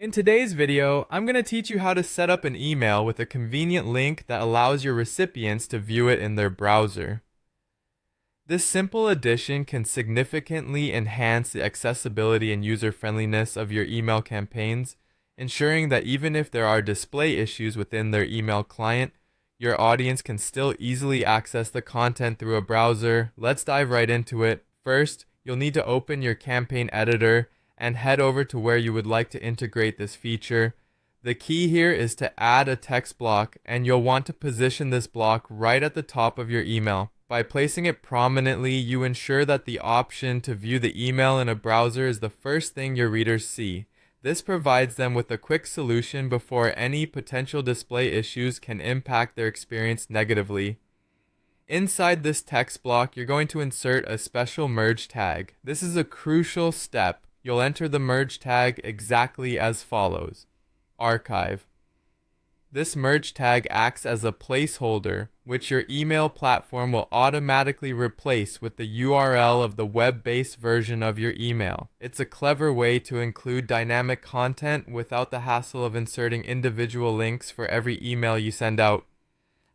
In today's video, I'm going to teach you how to set up an email with a convenient link that allows your recipients to view it in their browser. This simple addition can significantly enhance the accessibility and user-friendliness of your email campaigns, ensuring that even if there are display issues within their email client, your audience can still easily access the content through a browser. Let's dive right into it. First, you'll need to open your campaign editor and head over to where you would like to integrate this feature. The key here is to add a text block, and you'll want to position this block right at the top of your email. By placing it prominently, you ensure that the option to view the email in a browser is the first thing your readers see. This provides them with a quick solution before any potential display issues can impact their experience negatively. Inside this text block, you're going to insert a special merge tag. This is a crucial step. You'll enter the merge tag exactly as follows: archive. This merge tag acts as a placeholder, which your email platform will automatically replace with the URL of the web-based version of your email. It's a clever way to include dynamic content without the hassle of inserting individual links for every email you send out.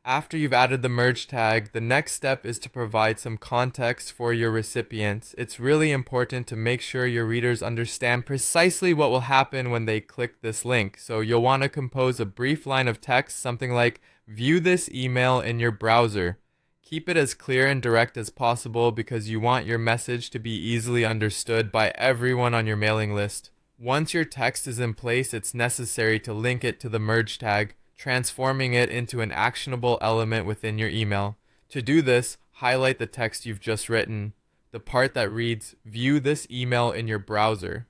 After you've added the merge tag, the next step is to provide some context for your recipients. It's really important to make sure your readers understand precisely what will happen when they click this link. So you'll want to compose a brief line of text, something like, "View this email in your browser." Keep it as clear and direct as possible because you want your message to be easily understood by everyone on your mailing list. Once your text is in place, it's necessary to link it to the merge tag, transforming it into an actionable element within your email. To do this, highlight the text you've just written, the part that reads, "View this email in your browser."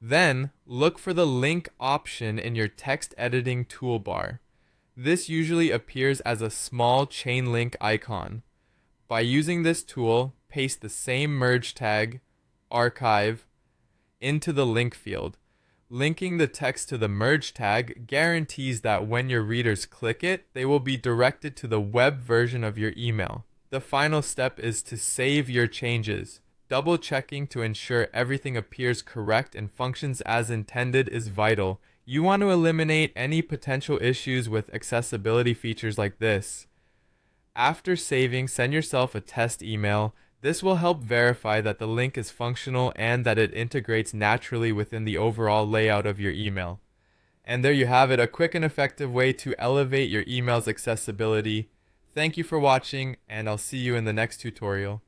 Then, look for the link option in your text editing toolbar. This usually appears as a small chain link icon. By using this tool, paste the same merge tag, archive, into the link field. Linking the text to the merge tag guarantees that when your readers click it, they will be directed to the web version of your email. The final step is to save your changes. Double checking to ensure everything appears correct and functions as intended is vital. You want to eliminate any potential issues with accessibility features like this. After saving, send yourself a test email. This will help verify that the link is functional and that it integrates naturally within the overall layout of your email. And there you have it, a quick and effective way to elevate your email's accessibility. Thank you for watching, and I'll see you in the next tutorial.